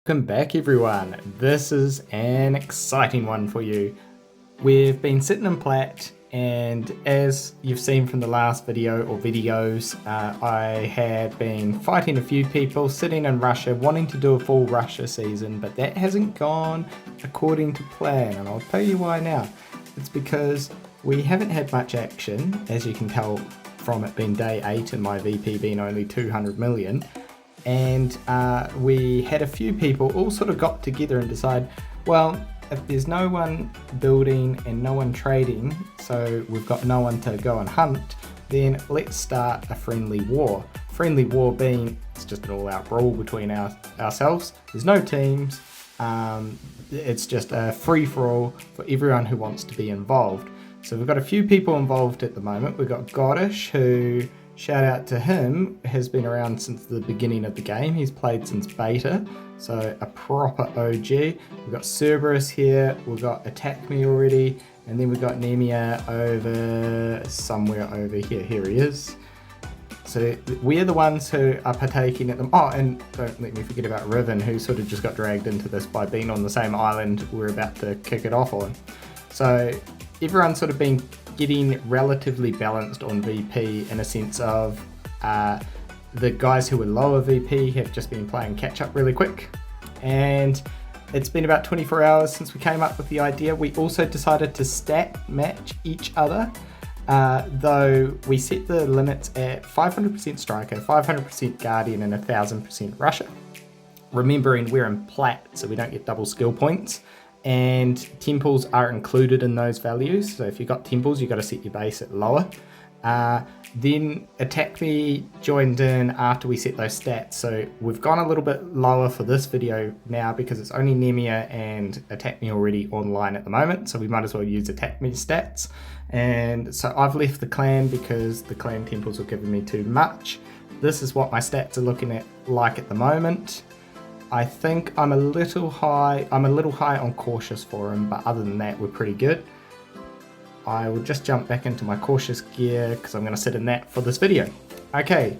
Welcome back everyone, this is an exciting one for you. We've been sitting in plat, and as you've seen from the last video or videos, I had been fighting a few people sitting in Russia wanting to do a full Russia season, but that hasn't gone according to plan, and I'll tell you why now. It's because we haven't had much action, as you can tell from it being day 8 and my VP being only 200 million. And we had a few people all sort of got together and decide, well, if there's no one building and no one trading, so we've got no one to go and hunt, then let's start a friendly war. Friendly war being, it's just an all-out brawl between ourselves. There's no teams, it's just a free-for-all for everyone who wants to be involved. So we've got a few people involved at the moment. We've got Godish, who, shout out to him, has been around since the beginning of the game. He's played since beta, so a proper OG. We've got Cerberus here, we've got Attack Me already, and then we've got Nemia over somewhere over here. Here he is. So we're the ones who are partaking at them. Oh, and don't let me forget about Riven, who sort of just got dragged into this by being on the same island we're about to kick it off on. So everyone's sort of been getting relatively balanced on VP in a sense of the guys who were lower VP have just been playing catch up really quick, and it's been about 24 hours since we came up with the idea. We also decided to stat match each other, though we set the limits at 500% striker, 500% guardian and 1000% rusher, remembering we're in plat so we don't get double skill points. And temples are included in those values, so if you've got temples you've got to set your base at lower. Then Attack Me joined in after we set those stats, so we've gone a little bit lower for this video now because it's only Nemia and Attack Me already online at the moment, so we might as well use Attack Me stats. And so I've left the clan because the clan temples were giving me too much. This is what my stats are looking at like at the moment. I think I'm a little high on cautious for him, but other than that we're pretty good. I will just jump back into my cautious gear because I'm going to sit in that for this video. Okay,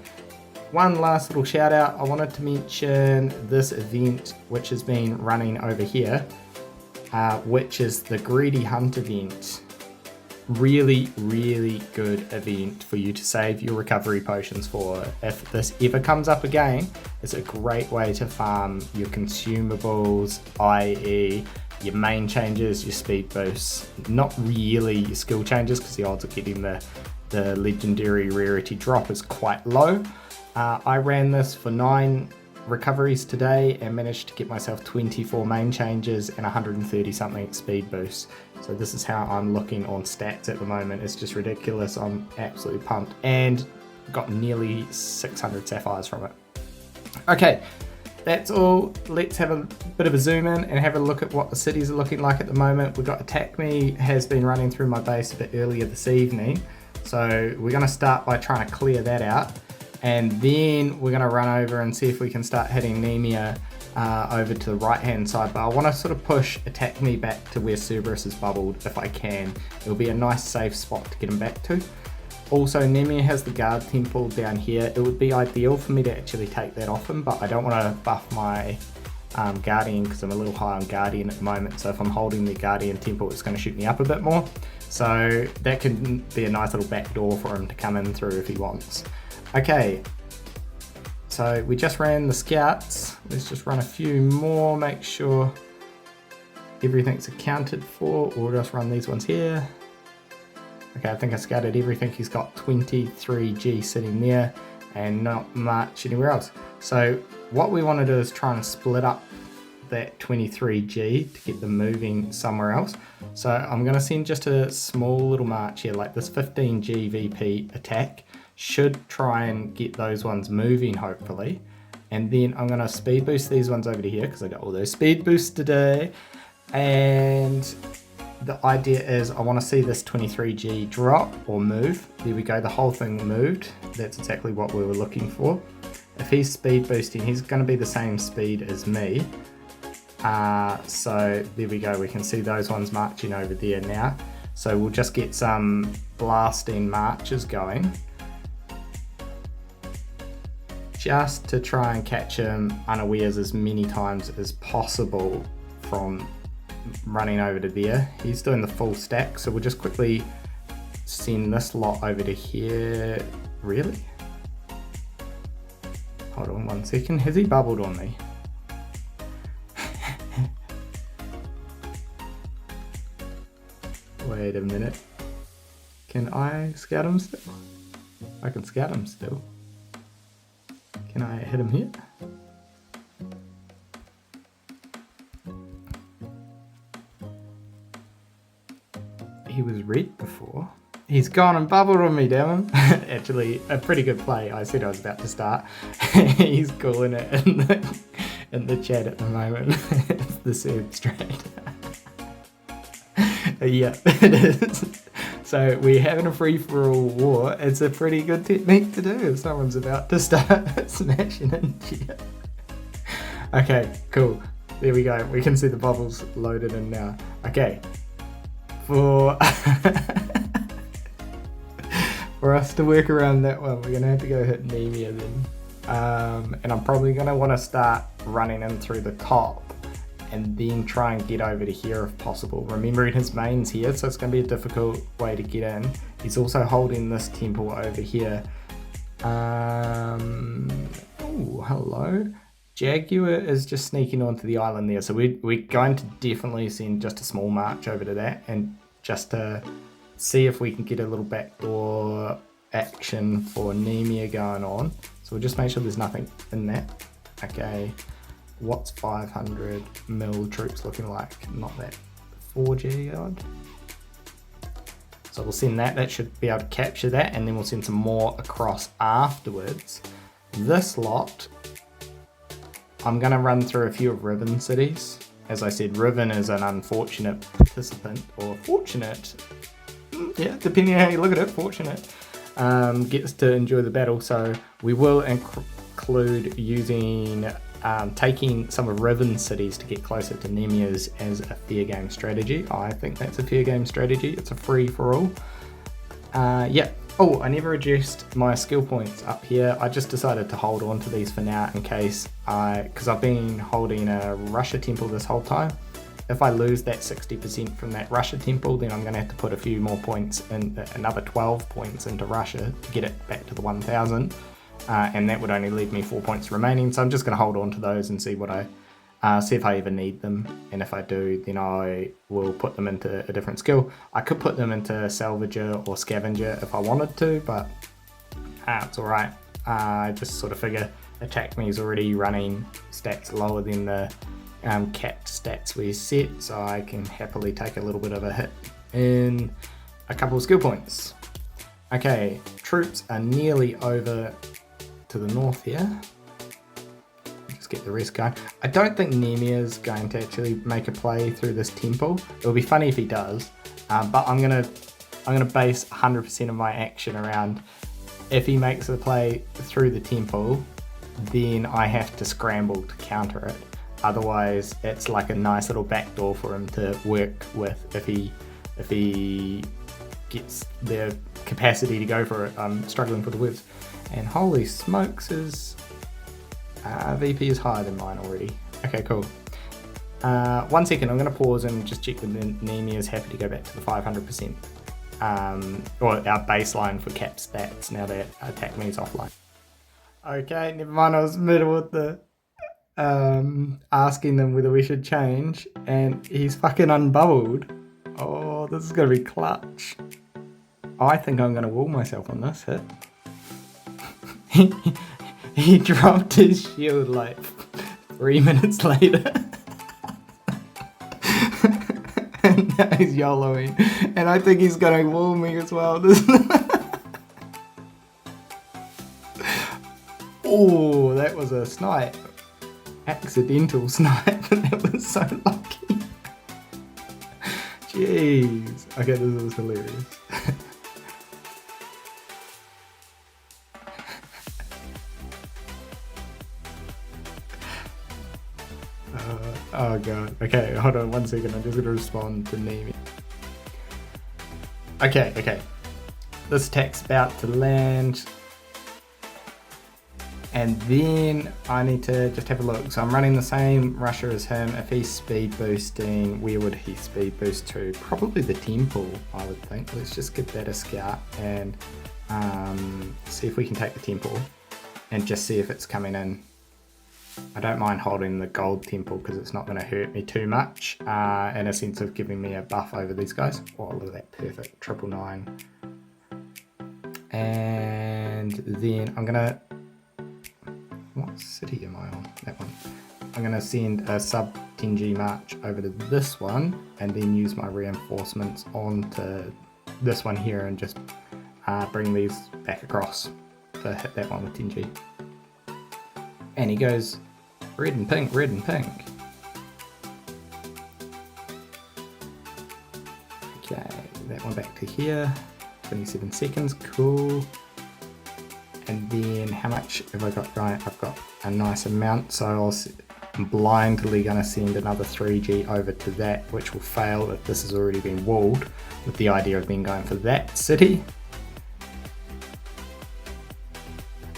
one last little shout out. I wanted to mention this event which has been running over here, which is the Greedy Hunt event. Really good event for you to save your recovery potions for. If this ever comes up again, it's a great way to farm your consumables, i.e. your main changes, your speed boosts, not really your skill changes because the odds of getting the legendary rarity drop is quite low. I ran this for 9 recoveries today and managed to get myself 24 main changes and 130 something speed boosts. So this is how I'm looking on stats at the moment. It's just ridiculous. I'm absolutely pumped and got nearly 600 sapphires from it. Okay, that's all. Let's have a bit of a zoom in and have a look at what the cities are looking like at the moment. We've got Attack Me has been running through my base a bit earlier this evening, so we're going to start by trying to clear that out, and then we're going to run over and see if we can start hitting Nemia over to the right hand side. But I want to sort of push Attack Me back to where Cerberus is bubbled if I can. It'll be a nice safe spot to get him back to. Also, Nemia has the guard temple down here. It would be ideal for me to actually take that off him, but I don't want to buff my guardian because I'm a little high on guardian at the moment. So if I'm holding the guardian temple, it's going to shoot me up a bit more. So that can be a nice little back door for him to come in through if he wants. Okay, so we just ran the scouts. Let's just run a few more, make sure everything's accounted for, or just run these ones here. Okay, I think I scouted everything. He's got 23G sitting there and not much anywhere else. So what we want to do is try and split up that 23G to get them moving somewhere else. So I'm going to send just a small little march here, like this 15G VP attack should try and get those ones moving hopefully. And then I'm going to speed boost these ones over to here because I got all those speed boosts today. And the idea is I want to see this 23G drop or move. There we go, the whole thing moved. That's exactly what we were looking for. If he's speed boosting, he's going to be the same speed as me. So there we go, we can see those ones marching over there now. So we'll just get some blasting marches going. just to try and catch him unawares as many times as possible from running over to there. He's doing the full stack, so we'll just quickly send this lot over to here. Really? Hold on 1 second. Has he bubbled on me? Wait a minute. Can I scout him still? I can scout him still. Can I hit him here? He was red before. He's gone and bubbled on me, damn him. Actually, a pretty good play. I said I was about to start. He's calling it in the chat at the moment. It's the serve straight. Yeah, it is. So we're having a free-for-all war. It's a pretty good technique to do if someone's about to start smashing into you. Okay, cool. There we go. We can see the bubbles loaded in now. Okay. For us to work around that one, we're going to have to go hit Nemia then. And I'm probably going to want to start running in through the top and then try and get over to here if possible. Remembering his main's here, so it's going to be a difficult way to get in. He's also holding this temple over here. Oh, hello. Jaguar is just sneaking onto the island there, so we're going to definitely send just a small march over to that and just to see if we can get a little backdoor action for Nemia going on. So we'll just make sure there's nothing in that. Okay. What's 500 mil troops looking like? Not that 4G odd. So we'll send that. That should be able to capture that, and then we'll send some more across afterwards. This lot, I'm going to run through a few of Riven cities. As I said, Riven is an unfortunate participant, or fortunate, yeah, depending on how you look at it, fortunate, gets to enjoy the battle. So we will include using taking some of Riven's cities to get closer to Nemia's as a fair game strategy. I think that's a fair game strategy. It's a free for all. Yeah. Oh, I never addressed my skill points up here. I just decided to hold on to these for now in case because I've been holding a Russia temple this whole time. If I lose that 60% from that Russia temple, then I'm going to have to put a few more points in, another 12 points into Russia to get it back to the 1000. And that would only leave me 4 points remaining, so I'm just going to hold on to those and see what see if I ever need them, and if I do, then I will put them into a different skill. I could put them into Salvager or Scavenger if I wanted to, but it's alright. I just sort of figure Attack Me is already running stats lower than the capped stats we set, so I can happily take a little bit of a hit in a couple of skill points. Okay, troops are nearly over to the north here. Just get the rest going. I don't think Nemia is going to actually make a play through this temple. It'll be funny if he does, but I'm gonna base 100% of my action around if he makes a play through the temple, then I have to scramble to counter it. Otherwise, it's like a nice little backdoor for him to work with if he gets the capacity to go for it. I'm struggling for the words. And holy smokes, his VP is higher than mine already. Okay, cool. 1 second, I'm going to pause and just check that Nemia is happy to go back to the 500%. Or our baseline for cap stats now that Attack Me is offline. Okay, never mind, I was middle with the asking them whether we should change, and he's fucking unbubbled. Oh, this is going to be clutch. I think I'm going to wall myself on this hit. He dropped his shield like 3 minutes later. And now he's YOLOing. And I think he's going to wall me as well. Oh, that was a snipe. Accidental snipe. That was so lucky. Jeez. Okay, this was hilarious. Oh god. Okay, hold on 1 second. I'm just going to respond to Nemia. Okay. This attack's about to land. And then I need to just have a look. So I'm running the same rusher as him. If he's speed boosting, where would he speed boost to? Probably the temple, I would think. Let's just give that a scout and see if we can take the temple and just see if it's coming in. I don't mind holding the gold temple because it's not going to hurt me too much in a sense of giving me a buff over these guys. Oh, look at that, perfect, 999. And then I'm going to, what city am I on? That one. I'm going to send a sub 10G march over to this one and then use my reinforcements onto this one here and just bring these back across to hit that one with 10G. And he goes red and pink, red and pink. Okay, that one back to here. 27 seconds, cool. And then how much have I got right? I've got a nice amount, so I'm blindly going to send another 3G over to that, which will fail if this has already been walled, with the idea of then going for that city.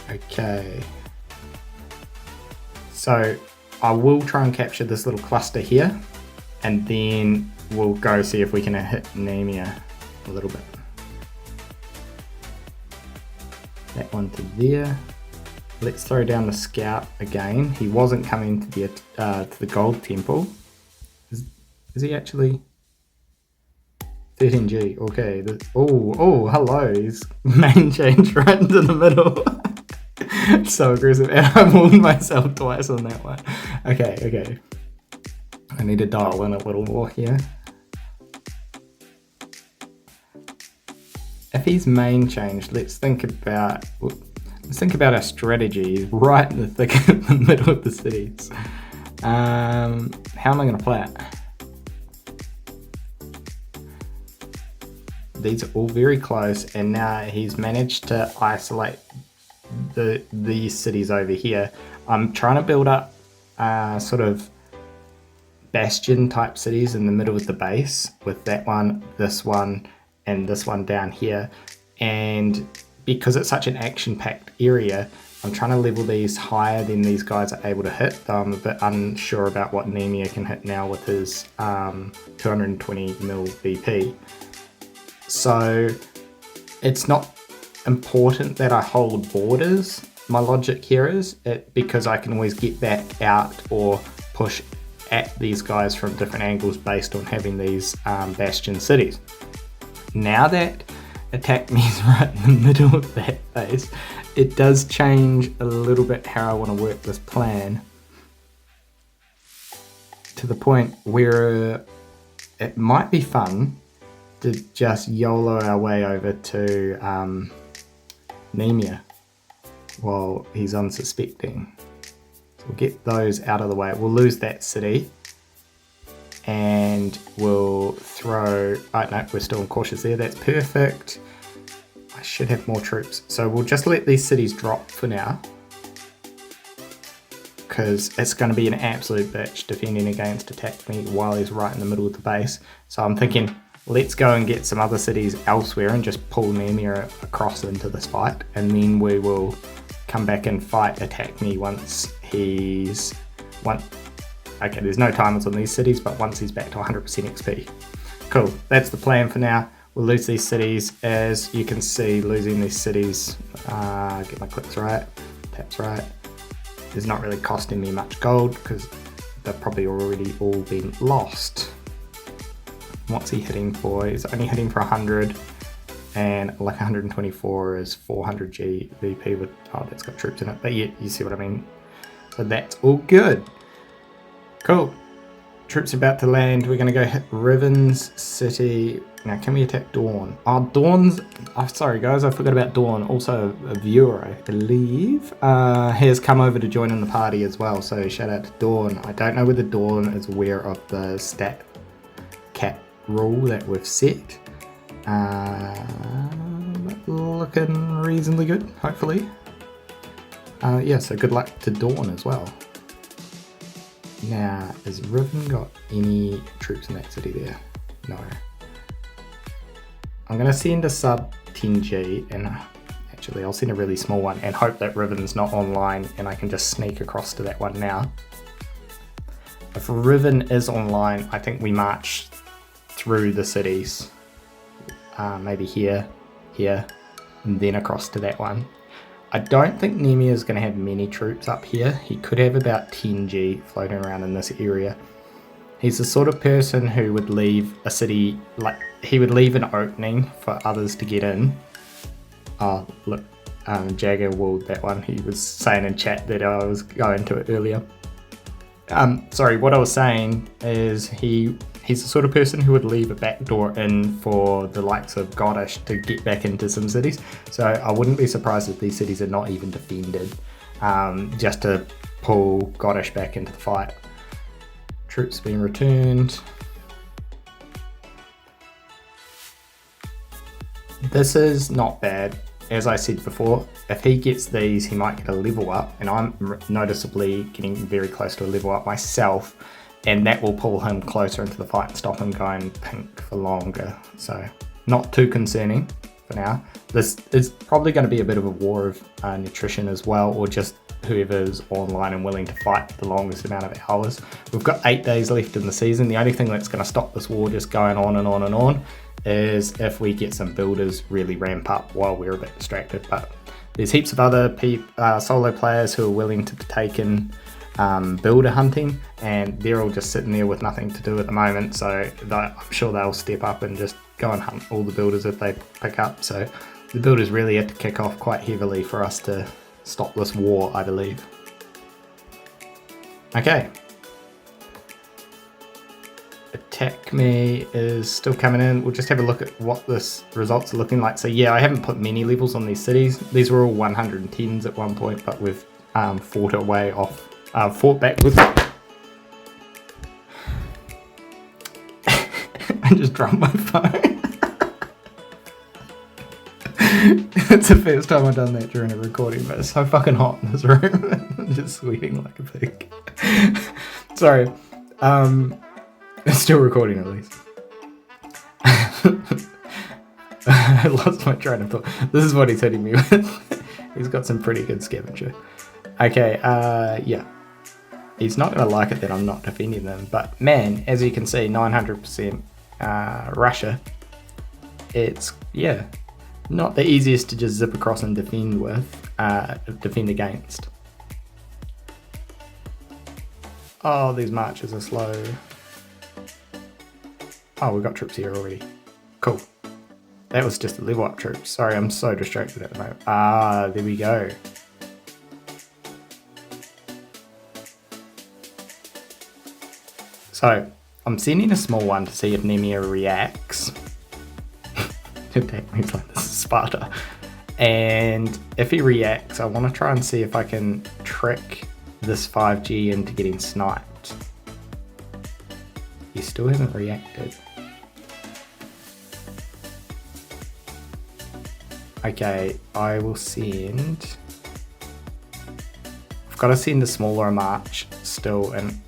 Okay. So I will try and capture this little cluster here, and then we'll go see if we can hit Nemia a little bit. That one to there. Let's throw down the scout again. He wasn't coming to the gold temple. Is he actually? 13G. Okay. Oh, hello. He's main change right into the middle. So aggressive, and I walled myself twice on that one. Okay. I need to dial in a little more here. If he's main changed, let's think about our strategy right in the thick of the middle of the cities. How am I going to play it? These are all very close, and now he's managed to isolate these cities over here. I'm trying to build up sort of bastion type cities in the middle of the base with that one, this one, and this one down here. And because it's such an action-packed area, I'm trying to level these higher than these guys are able to hit, though I'm a bit unsure about what Nemia can hit now with his 220 mil BP. So it's not important that I hold borders. My logic here is because I can always get back out or push at these guys from different angles based on having these bastion cities. Now that attack me is right in the middle of that base, it does change a little bit how I want to work this plan, to the point where it might be fun to just YOLO our way over to Nemia while he's unsuspecting. So we'll get those out of the way. We'll lose that city and we'll throw, oh no, we're still cautious there, that's perfect. I should have more troops. So we'll just let these cities drop for now, because it's going to be an absolute bitch defending against attack me while he's right in the middle of the base. So I'm thinking, let's go and get some other cities elsewhere and just pull Nemia across into this fight, and then we will come back and fight attack me once he's okay, there's no timers on these cities, but once he's back to 100% XP. Cool, that's the plan for now. We'll lose these cities. As you can see, losing these cities, get my clicks right, taps right, is not really costing me much gold because they've probably already all been lost. What's he hitting for? He's only hitting for 100, and like 124 is 400 G VP with, oh, that's got troops in it, but yeah, you see what I mean. So that's all good. Cool. Troops about to land. We're going to go hit Riven's city. Now, can we attack Dawn? Oh, Dawn's... Oh, sorry, guys. I forgot about Dawn. Also a viewer, I believe, has come over to join in the party as well. So shout out to Dawn. I don't know whether Dawn is aware of the stat cap rule that we've set. Looking reasonably good, hopefully. Yeah, so good luck to Dawn as well. Now, has Riven got any troops in that city there? No. I'm going to send a sub 10G, and actually. I'll send a really small one and hope that Riven's not online and I can just sneak across to that one now. If Riven is online, I think we march through the cities. Maybe here, and then across to that one. I don't think Nemia is going to have many troops up here. He could have about 10G floating around in this area. He's the sort of person who would leave a city, like he would leave an opening for others to get in. Oh, look, Jagger walled that one. He was saying in chat that I was going to it earlier. Sorry, what I was saying is he's the sort of person who would leave a backdoor in for the likes of Goddish to get back into some cities. So I wouldn't be surprised if these cities are not even defended, just to pull Goddish back into the fight. Troops being returned. This is not bad. As I said before, if he gets these, he might get a level up, and I'm noticeably getting very close to a level up myself, and that will pull him closer into the fight and stop him going pink for longer. So not too concerning for now. This is probably going to be a bit of a war of attrition as well, or just whoever's online and willing to fight the longest amount of hours. We've got 8 days left in the season. The only thing that's going to stop this war just going on and on and on is if we get some builders really ramp up while we're a bit distracted. But there's heaps of other solo players who are willing to take in builder hunting, and they're all just sitting there with nothing to do at the moment, so I'm sure they'll step up and just go and hunt all the builders if they pick up. So the builders really have to kick off quite heavily for us to stop this war, I believe. Okay. Attack me is still coming in. We'll just have a look at what this results are looking like. So yeah, I haven't put many levels on these cities. These were all 110s at one point, but we've fought back with I just dropped my phone. It's the first time I've done that during a recording, but it's so fucking hot in this room. I'm just sweating like a pig. Sorry. It's still recording at least. I lost my train of thought. This is what he's hitting me with. He's got some pretty good scavenger. Okay, yeah. He's not going to like it that I'm not defending them, but man, as you can see, 900% Russia. It's, yeah, not the easiest to just zip across and defend against. Oh, these marches are slow. Oh, we've got troops here already. Cool. That was just a level up troops. Sorry, I'm so distracted at the moment. Ah, there we go. So, I'm sending a small one to see if Nemia reacts. Attack me like this is Sparta. And if he reacts, I want to try and see if I can trick this 5G into getting sniped. He still hasn't reacted. Okay, I will send... I've got to send a smaller march still, and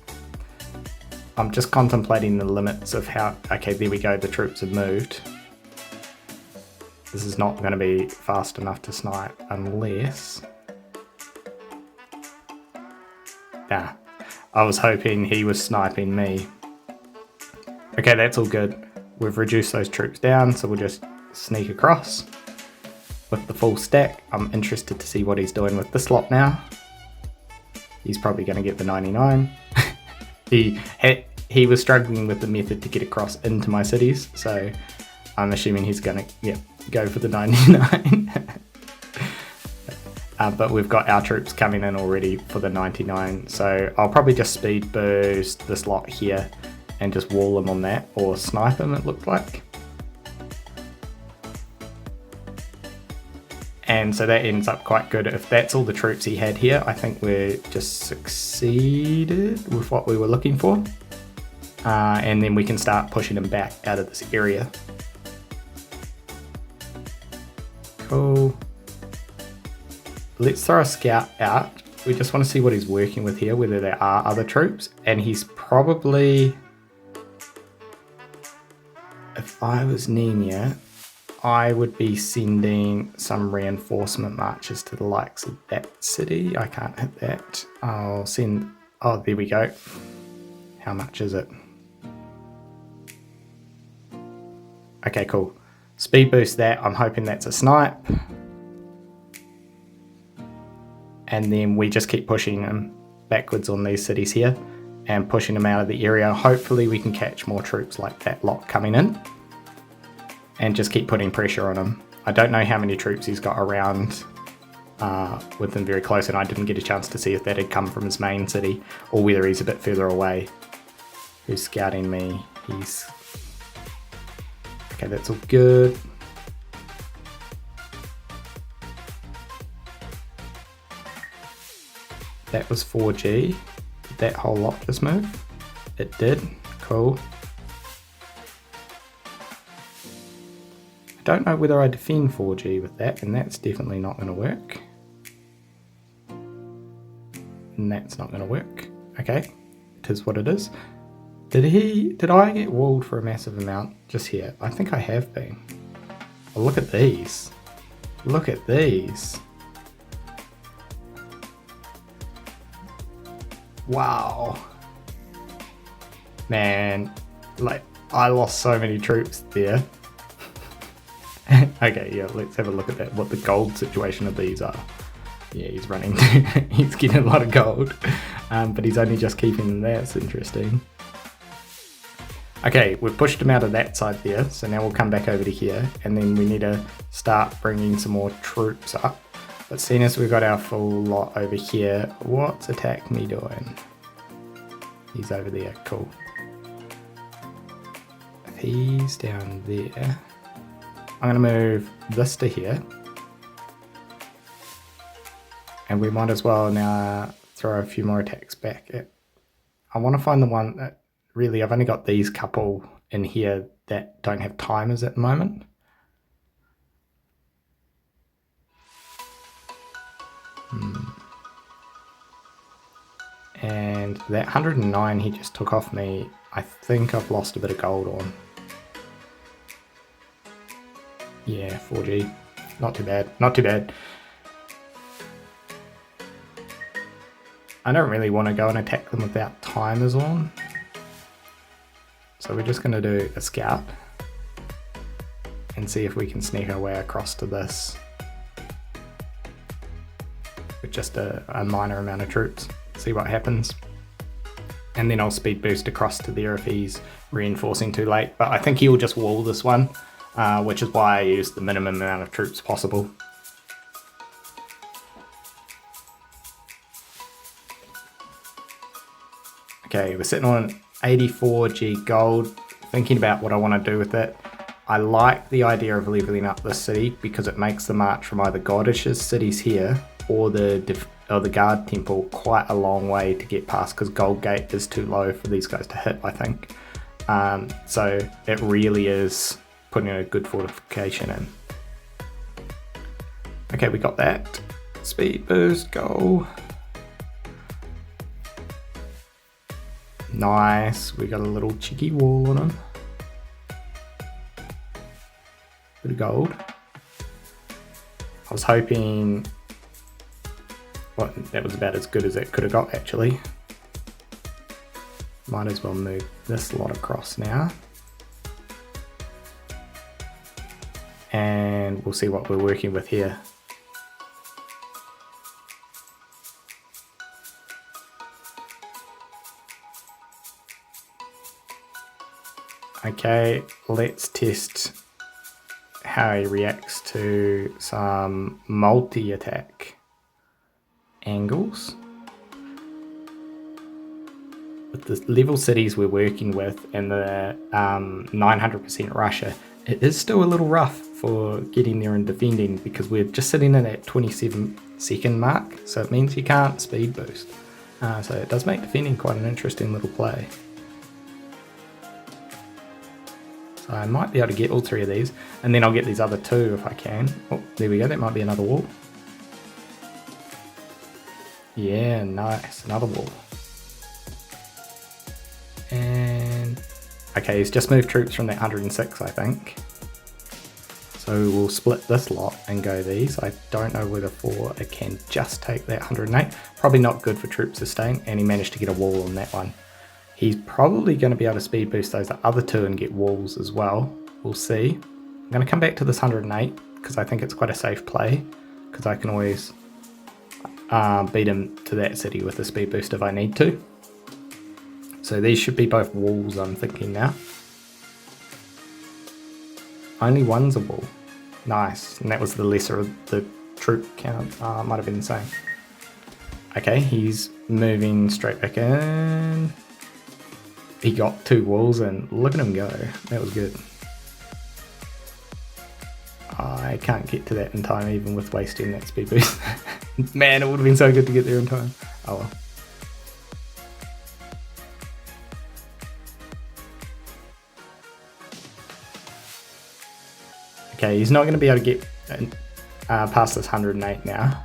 I'm just contemplating the limits of how... Okay, there we go, the troops have moved. This is not going to be fast enough to snipe unless... Nah, I was hoping he was sniping me. Okay, that's all good. We've reduced those troops down, so we'll just sneak across with the full stack. I'm interested to see what he's doing with this lot now. He's probably going to get the 99. He was struggling with the method to get across into my cities, so I'm assuming he's going to go for the 99. But we've got our troops coming in already for the 99, so I'll probably just speed boost this lot here and just wall him on that, or snipe him, it looked like. And so that ends up quite good. If that's all the troops he had here, I think we're just succeeded with what we were looking for. And then we can start pushing him back out of this area. Cool. Let's throw a scout out. We just want to see what he's working with here, whether there are other troops. And he's probably... If I was Nemia, I would be sending some reinforcement marches to the likes of that city. I can't hit that. I'll send, oh, there we go. How much is it? Okay, cool. Speed boost that. I'm hoping that's a snipe. And then we just keep pushing them backwards on these cities here and pushing them out of the area. Hopefully we can catch more troops like that lot coming in and just keep putting pressure on him. I don't know how many troops he's got around with them very close, and I didn't get a chance to see if that had come from his main city or whether he's a bit further away. Who's scouting me? He's... Okay, that's all good. That was 4G. Did that whole lot just move? It did. Cool. I don't know whether I defend 4G with that, and that's definitely not going to work. And that's not going to work. Okay, it is what it is. Did I get walled for a massive amount just here? I think I have been. Oh, look at these. Look at these. Wow. Man, like, I lost so many troops there. Okay, yeah, let's have a look at that, what the gold situation of these are. Yeah, he's running. He's getting a lot of gold, but he's only just keeping them there. It's interesting. Okay, we've pushed him out of that side there, so now we'll come back over to here, and then we need to start bringing some more troops up. But seeing as we've got our full lot over here, what's attack me doing? He's over there, cool. If he's down there, I'm gonna move this to here. And we might as well now throw a few more attacks back at. I want to find the one that really, I've only got these couple in here that don't have timers at the moment. And that 109 he just took off me, I think I've lost a bit of gold on. Yeah, 4G. Not too bad, not too bad. I don't really want to go and attack them without timers on. So we're just going to do a scout and see if we can sneak our way across to this with just a minor amount of troops. See what happens. And then I'll speed boost across to there if he's reinforcing too late. But I think he'll just wall this one, which is why I used the minimum amount of troops possible. Okay, we're sitting on 84G gold, thinking about what I want to do with it. I like the idea of leveling up this city because it makes the march from either Goddish's cities here or the guard temple quite a long way to get past, because Gold Gate is too low for these guys to hit, I think. So it really is putting a good fortification in. Okay, we got that. Speed boost, go. Nice, we got a little cheeky wall on him. Bit of gold. I was hoping, well, that was about as good as it could have got actually. Might as well move this lot across now. And we'll see what we're working with here. Okay, let's test how he reacts to some multi-attack angles. With the level cities we're working with and the 900% Russia, it is still a little rough for getting there and defending because we're just sitting in that 27-second mark, so it means you can't speed boost. So it does make defending quite an interesting little play. So I might be able to get all three of these, and then I'll get these other two if I can. Oh, there we go, that might be another wall. Yeah, nice, another wall. And okay, he's just moved troops from that 106, I think. So we'll split this lot and go these. I don't know whether for it can just take that 108. Probably not good for troop sustain, and he managed to get a wall on that one. He's probably going to be able to speed boost those other two and get walls as well. We'll see. I'm going to come back to this 108 because I think it's quite a safe play, because I can always beat him to that city with a speed boost if I need to. So these should be both walls, I'm thinking now. Only one's a wall. Nice. And that was the lesser of the troop count. Might have been the same. Okay, he's moving straight back in. He got 2 walls and look at him go. That was good. I can't get to that in time even with wasting that speed boost. Man, it would have been so good to get there in time. Oh well. Okay, he's not going to be able to get past this 108 now.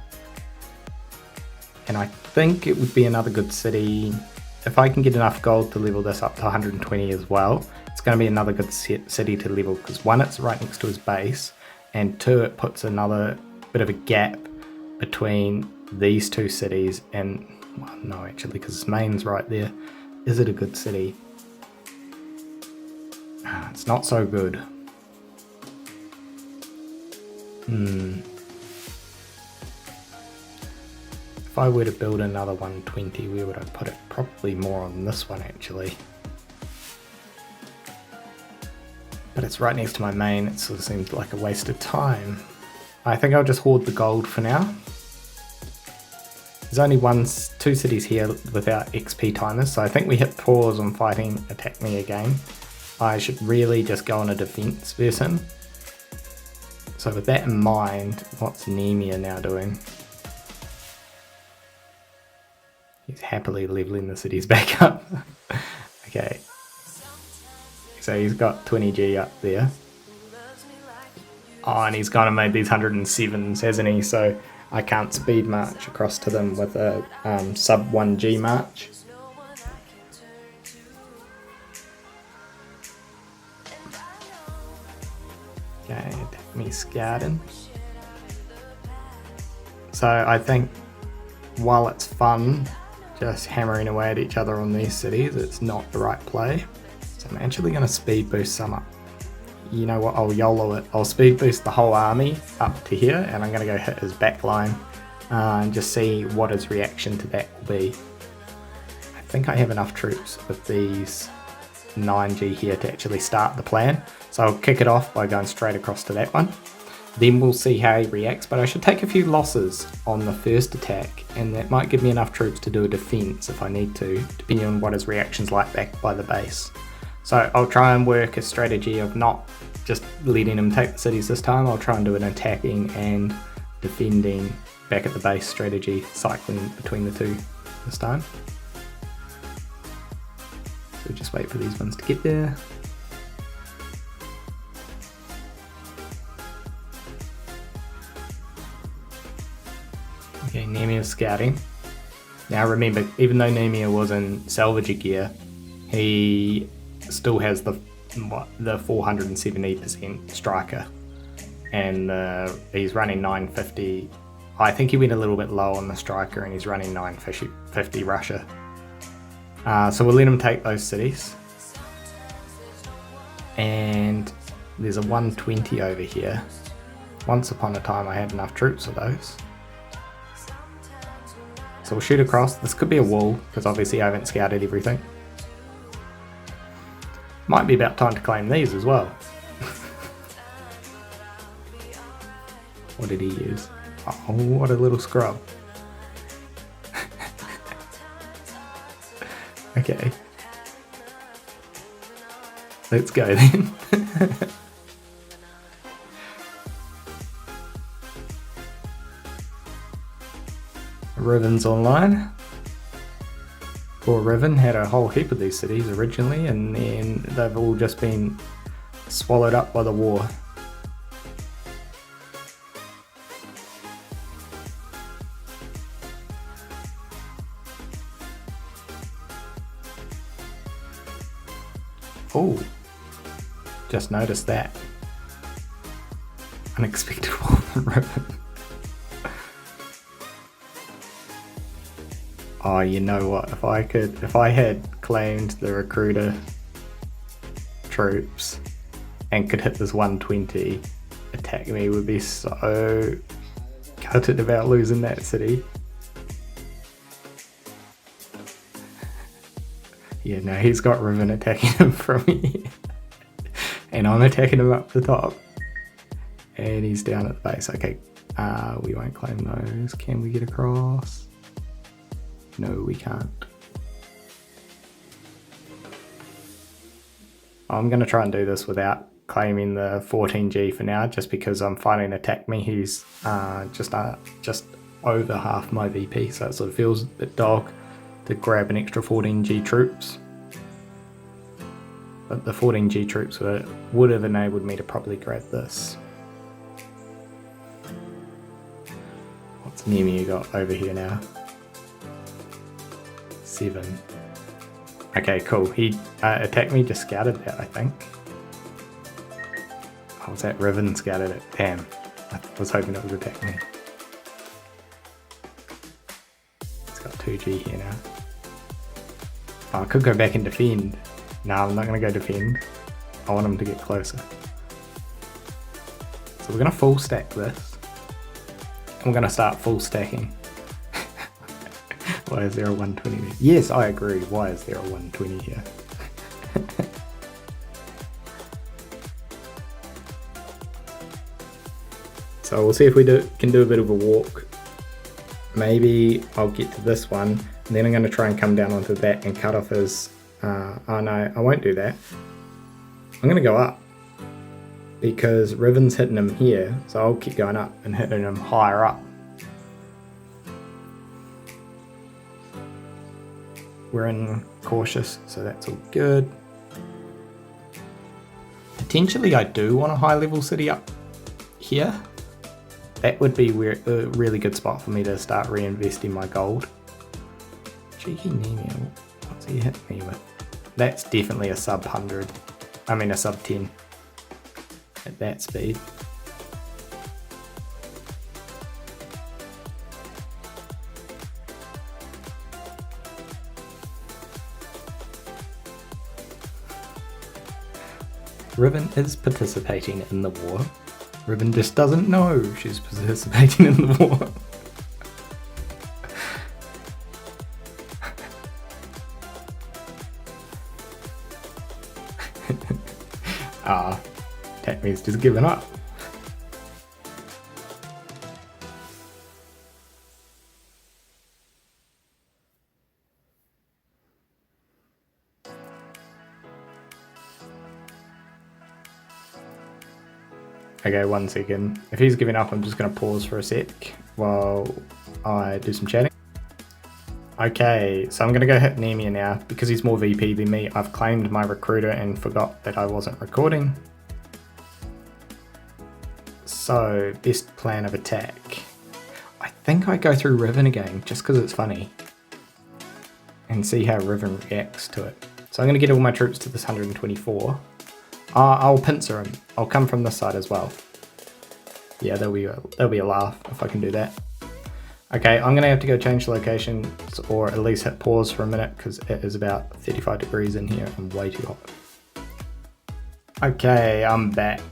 And I think it would be another good city. If I can get enough gold to level this up to 120 as well, it's going to be another good city to level, because 1, it's right next to his base, and 2, it puts another bit of a gap between these 2 cities and, well, no actually, because his main's right there. Is it a good city? It's not so good. If I were to build another 120, where would I put it? Probably more on this one actually. But it's right next to my main, it sort of seems like a waste of time. I think I'll just hoard the gold for now. There's only 2 cities here without XP timers, so I think we hit pause on fighting attack me again. I should really just go on a defense version. So with that in mind, what's Nemia now doing? He's happily leveling the cities back up. Okay. So he's got 20G up there. Oh, and he's kind of made these 107s, hasn't he? So I can't speed march across to them with a sub 1G march. Okay, attack me scouting. So I think while it's fun just hammering away at each other on these cities, it's not the right play. So I'm actually going to speed boost some up. You know what, I'll YOLO it. I'll speed boost the whole army up to here, and I'm going to go hit his back line and just see what his reaction to that will be. I think I have enough troops with these 9G here to actually start the plan. So I'll kick it off by going straight across to that one. Then we'll see how he reacts, but I should take a few losses on the first attack, and that might give me enough troops to do a defense if I need to, depending on what his reaction's like back by the base. So I'll try and work a strategy of not just letting him take the cities this time. I'll try and do an attacking and defending back at the base strategy, cycling between the two this time. So just wait for these ones to get there. Okay, Nemia's scouting. Now remember, even though Nemia was in salvager gear, he still has the 470% striker, and he's running 950. I think he went a little bit low on the striker, and he's running 950 Russia. So we'll let him take those cities. And there's a 120 over here. Once upon a time I had enough troops for those. So we'll shoot across. This could be a wall, because obviously I haven't scouted everything. Might be about time to claim these as well. What did he use? Oh, what a little scrub. Okay. Let's go then. Riven's online. Poor Riven had a whole heap of these cities originally, and then they've all just been swallowed up by the war. Oh, just noticed that. unexpected wall from Riven. Oh, you know what? If I had claimed the recruiter troops and could hit this 120, Attack Me would be so gutted about losing that city. Yeah, no, he's got Riven attacking him from here. And I'm attacking him up the top. And he's down at the base. Okay, we won't claim those. Can we get across? No, we can't. I'm going to try and do this without claiming the 14G for now, just because I'm fighting Attack Me. He's just over half my VP, so it sort of feels a bit dog to grab an extra 14G troops. But the 14G troops would have enabled me to probably grab this. What's Nemi you got over here now? 7. Okay, cool. He Attack Me just scouted that, I think. Oh, was that Riven scouted it? Damn. I was hoping it was Attack Me. It's got 2G here now. Oh, I could go back and defend. No, I'm not going to go defend. I want him to get closer. So we're going to full stack this. And we're going to start full stacking. Why is there a 120 there? Yes, I agree. Why is there a 120 here? So we'll see if we can do a bit of a walk. Maybe I'll get to this one, and then I'm going to try and come down onto that and cut off his... oh no, I won't do that. I'm going to go up. Because Riven's hitting him here, so I'll keep going up and hitting him higher up. We're in cautious, so that's all good. Potentially I do want a high level city up here. That would be a really good spot for me to start reinvesting my gold. Cheeky Nemi, what's he hit me with? That's definitely a sub 100. I mean a sub 10 at that speed. Riven is participating in the war. Riven just doesn't know she's participating in the war. Attack Me's just given up. Okay, 1 second. If he's giving up, I'm just going to pause for a sec while I do some chatting. Okay, so I'm going to go hit Nemi now. Because he's more VP than me, I've claimed my recruiter and forgot that I wasn't recording. So, best plan of attack. I think I go through Riven again, just because it's funny. And see how Riven reacts to it. So I'm going to get all my troops to this 124. I'll pincer him. I'll come from this side as well. Yeah, there'll be a laugh if I can do that. Okay, I'm going to have to go change the location, or at least hit pause for a minute, because it is about 35 degrees in here and way too hot. Okay, I'm back.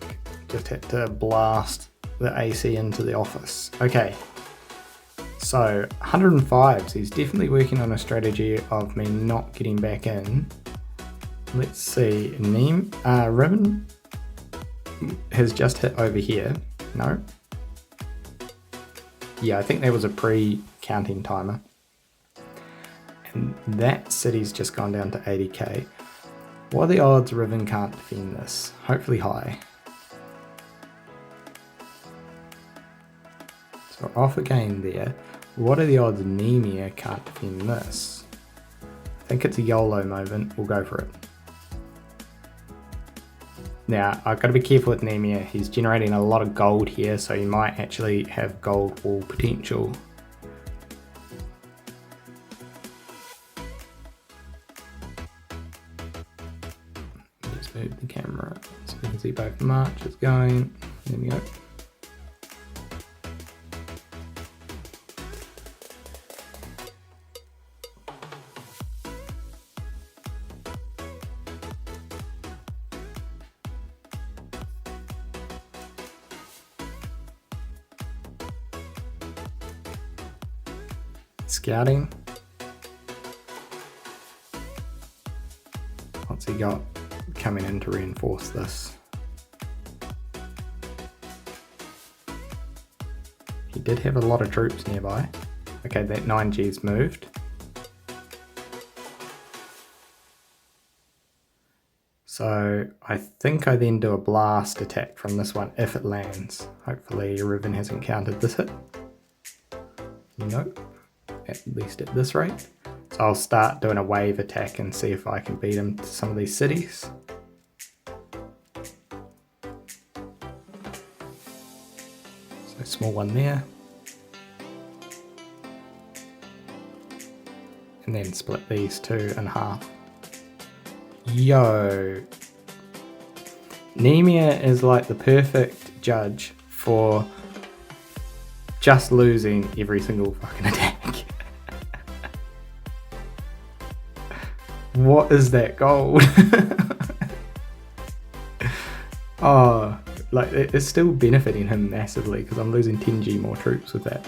Just had to blast the AC into the office. Okay, so 105s. He's definitely working on a strategy of me not getting back in. Let's see, Riven has just hit over here. No. Yeah, I think there was a pre-counting timer. And that city's just gone down to 80k. What are the odds Riven can't defend this? Hopefully high. So off again there. What are the odds Nemia can't defend this? I think it's a YOLO moment. We'll go for it. Now, I've got to be careful with Nemia. He's generating a lot of gold here, so he might actually have gold wall potential. Just move the camera so we can see both marches going. There we go. scouting. What's he got coming in to reinforce this? He did have a lot of troops nearby. Okay, that 9G's moved. So I think I then do a blast attack from this one if it lands. Hopefully Riven hasn't countered this hit. Nope, at least at this rate. So I'll start doing a wave attack and see if I can beat him to some of these cities. So small one there. And then split these two in half. Yo. Nemia is like the perfect judge for just losing every single fucking attack. What is that gold? Oh, like it's still benefiting him massively because I'm losing 10G more troops with that.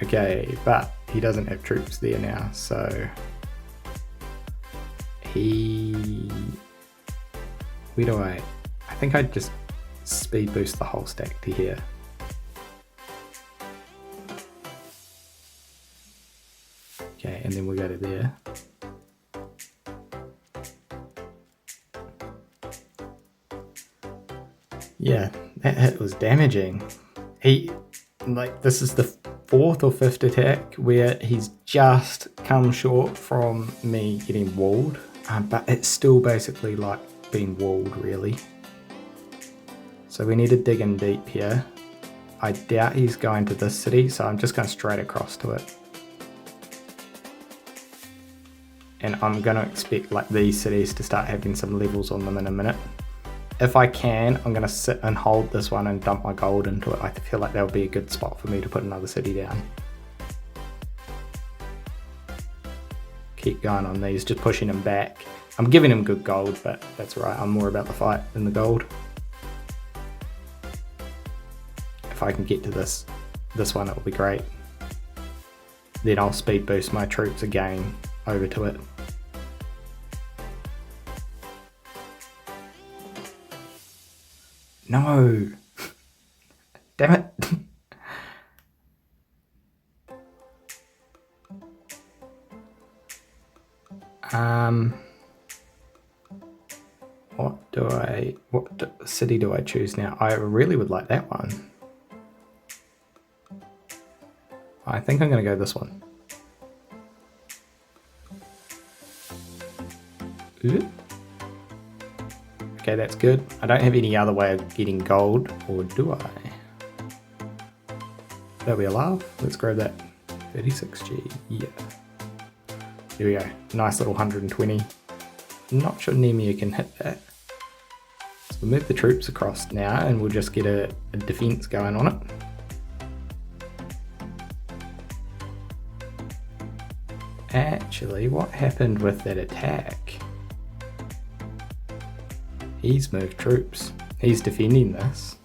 Okay, but he doesn't have troops there now, so where do I think I'd just speed boost the whole stack to here. Okay, and then we'll go to there. Yeah, that hit was damaging. This is the 4th or 5th attack where he's just come short from me getting walled, but it's still basically like being walled really. So we need to dig in deep here. I doubt he's going to this city, so I'm just going straight across to it. And I'm going to expect like these cities to start having some levels on them in a minute. If I can, I'm going to sit and hold this one and dump my gold into it. I feel like that would be a good spot for me to put another city down. Keep going on these, just pushing him back. I'm giving him good gold, but that's right. I'm more about the fight than the gold. If I can get to this one, it will be great. Then I'll speed boost my troops again over to it. No! Damn it! What city do I choose now? I really would like that one. I think I'm going to go this one. Ooh. Okay, that's good. I don't have any other way of getting gold, or do I? That'll be a laugh. Let's grab that 36G. Yeah. Here we go. Nice little 120. Not sure Nemia can hit that. So we'll move the troops across now and we'll just get a defense going on it. Actually, what happened with that attack? He's moved troops. He's defending this.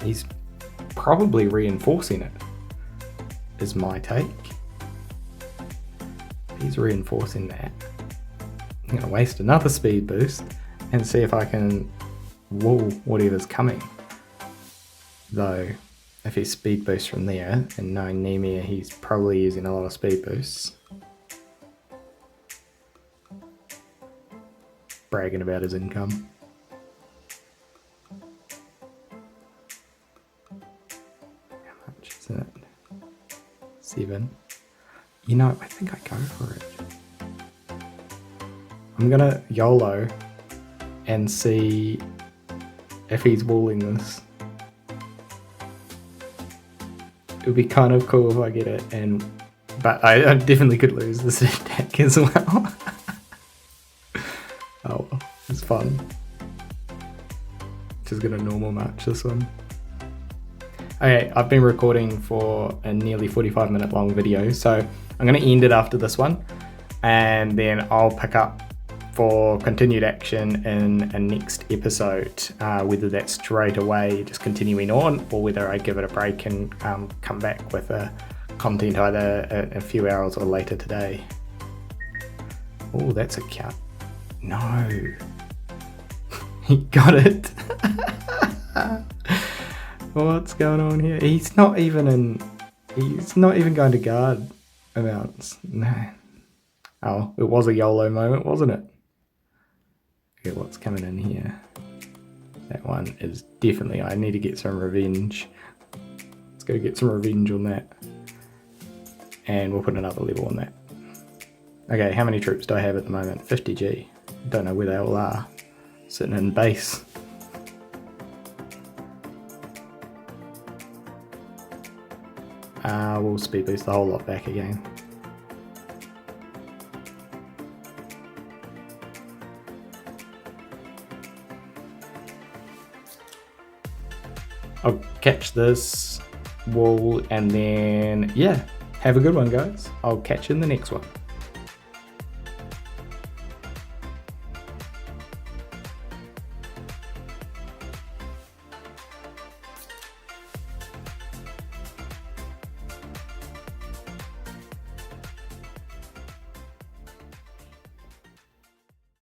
He's probably reinforcing it, is my take. He's reinforcing that. I'm going to waste another speed boost and see if I can wall whatever's coming. Though, if he speed boosts from there, and knowing Nemia, he's probably using a lot of speed boosts. Bragging about his income. How much is it? 7. You know, I think I go for it. I'm gonna YOLO and see if he's walling this. It would be kind of cool if I get it, but I definitely could lose this attack as well. Oh well, it's fun. Just gonna normal match this one. Okay, I've been recording for a nearly 45-minute long video, so I'm gonna end it after this one, and then I'll pick up for continued action in a next episode, whether that's straight away just continuing on, or whether I give it a break and come back with a content either a few hours or later today. Oh, that's a count. No. He got it. What's going on here? He's not even going to guard amounts. No. Oh, it was a YOLO moment, wasn't it? Okay, what's coming in here? That one is definitely, I need to get some revenge. Let's go get some revenge on that. And we'll put another level on that. Okay, how many troops do I have at the moment? 50G. Don't know where they all are. Sitting in base. We'll speed boost the whole lot back again. I'll catch this wall and then, yeah, have a good one, guys. I'll catch you in the next one.